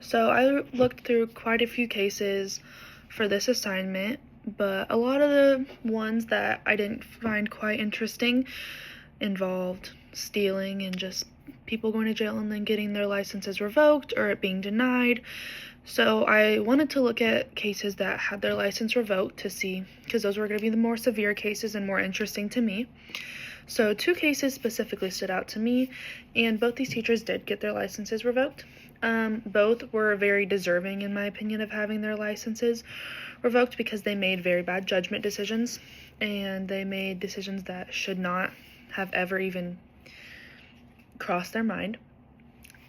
So I looked through quite a few cases for this assignment, but a lot of the ones that I didn't find quite interesting involved stealing and just people going to jail and then getting their licenses revoked or it being denied. So I wanted to look at cases that had their license revoked to see, because those were going to be the more severe cases and more interesting to me. So 2 cases specifically stood out to me, and both these teachers did get their licenses revoked. Both were very deserving, in my opinion, of having their licenses revoked because they made very bad judgment decisions, and they made decisions that should not have ever even crossed their mind.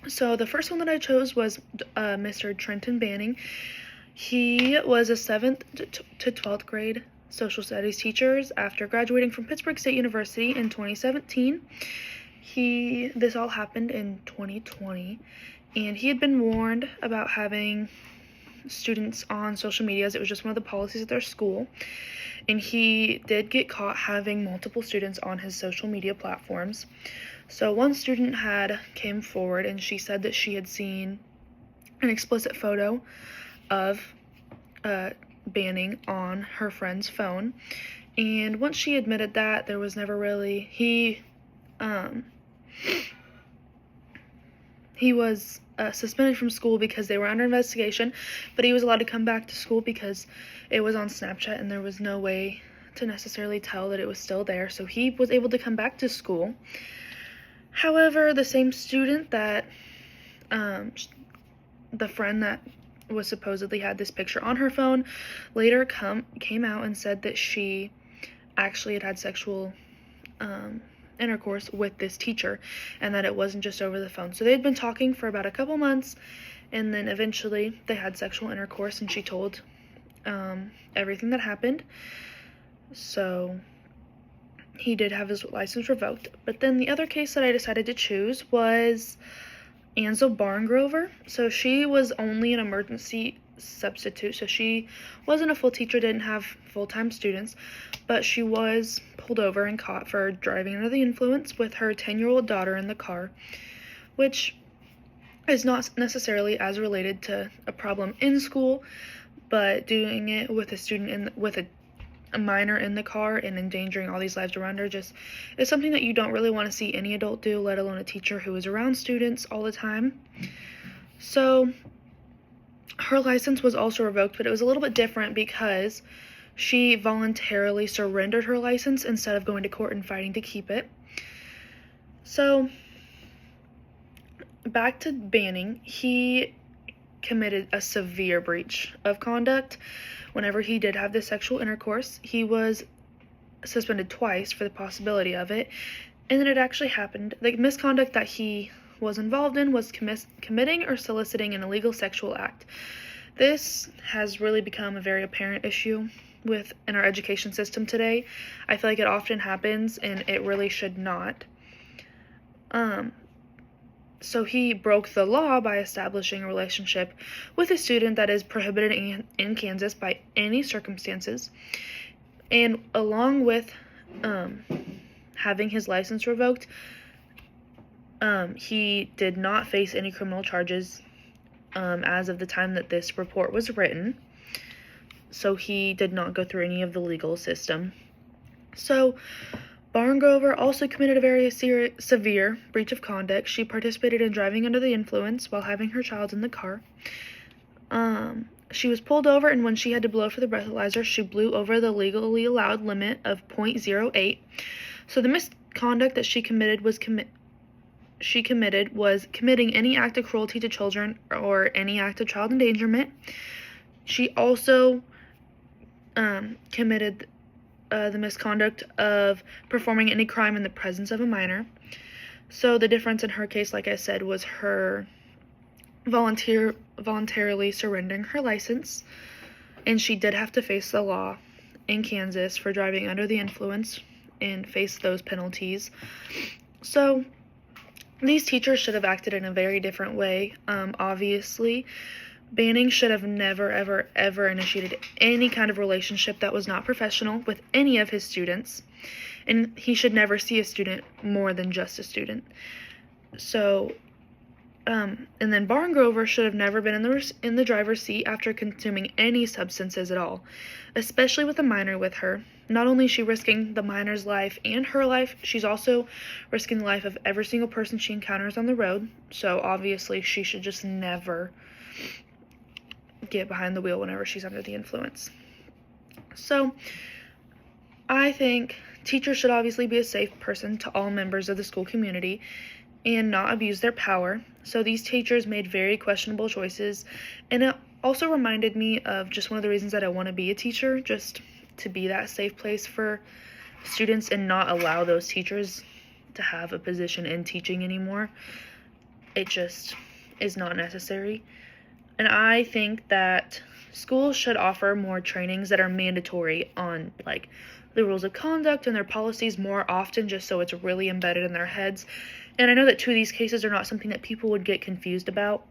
So the first one that I chose was Mr. Trenton Banning. He was a 7th to 12th grade social studies teacher after graduating from Pittsburg State University in 2017. This all happened in 2020, and he had been warned about having students on social media, as it was just one of the policies at their school, and he did get caught having multiple students on his social media platforms. So one student came forward and she said that she had seen an explicit photo of Banning on her friend's phone, and once she admitted that, there was never really he was suspended from school because they were under investigation, but he was allowed to come back to school because it was on Snapchat and there was no way to necessarily tell that it was still there, so he was able to come back to school. However, the same student that the friend that was supposedly had this picture on her phone later came out and said that she actually had sexual intercourse with this teacher, and that it wasn't just over the phone. So they'd been talking for about a couple months, and then eventually they had sexual intercourse, and she told everything that happened. So he did have his license revoked. But then the other case that I decided to choose was Ansel Barngrover. So she was only an emergency substitute, so she wasn't a full teacher, didn't have full-time students, but she was pulled over and caught for driving under the influence with her 10-year-old daughter in the car, which is not necessarily as related to a problem in school, but doing it with a minor in the car and endangering all these lives around her just is something that you don't really want to see any adult do, let alone a teacher who is around students all the time. So her license was also revoked, but it was a little bit different because she voluntarily surrendered her license instead of going to court and fighting to keep it. So back to Banning, he committed a severe breach of conduct. Whenever he did have this sexual intercourse, he was suspended twice for the possibility of it, and then it actually happened. The misconduct that he was involved in was committing or soliciting an illegal sexual act. This has really become a very apparent issue in our education system today. I feel like it often happens, and it really should not. So he broke the law by establishing a relationship with a student that is prohibited in Kansas by any circumstances. And along with having his license revoked, he did not face any criminal charges as of the time that this report was written. So he did not go through any of the legal system. So Barngrover also committed a very severe breach of conduct. She participated in driving under the influence while having her child in the car. She was pulled over, and when she had to blow for the breathalyzer, she blew over the legally allowed limit of 0.08. So the misconduct that she committed was committing any act of cruelty to children or any act of child endangerment. She also committed the misconduct of performing any crime in the presence of a minor. So the difference in her case, like I said, was her voluntarily surrendering her license, and she did have to face the law in Kansas for driving under the influence and face those penalties. So these teachers should have acted in a very different way. Obviously, Banning should have never, ever, ever initiated any kind of relationship that was not professional with any of his students, and he should never see a student more than just a student. So And then Barngrover should have never been in the driver's seat after consuming any substances at all, especially with a minor with her. Not only is she risking the minor's life and her life, she's also risking the life of every single person she encounters on the road. So obviously she should just never get behind the wheel whenever she's under the influence. So I think teachers should obviously be a safe person to all members of the school community and not abuse their power. So these teachers made very questionable choices, and it also reminded me of just one of the reasons that I want to be a teacher, just to be that safe place for students and not allow those teachers to have a position in teaching anymore. It just is not necessary. And I think that schools should offer more trainings that are mandatory on like the rules of conduct and their policies more often, just so it's really embedded in their heads. And I know that two of these cases are not something that people would get confused about,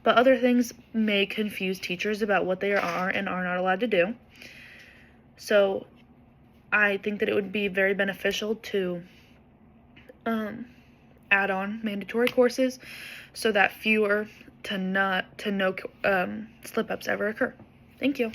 but other things may confuse teachers about what they are and are not allowed to do. So I think that it would be very beneficial to add on mandatory courses so that fewer to no slip-ups ever occur. Thank you.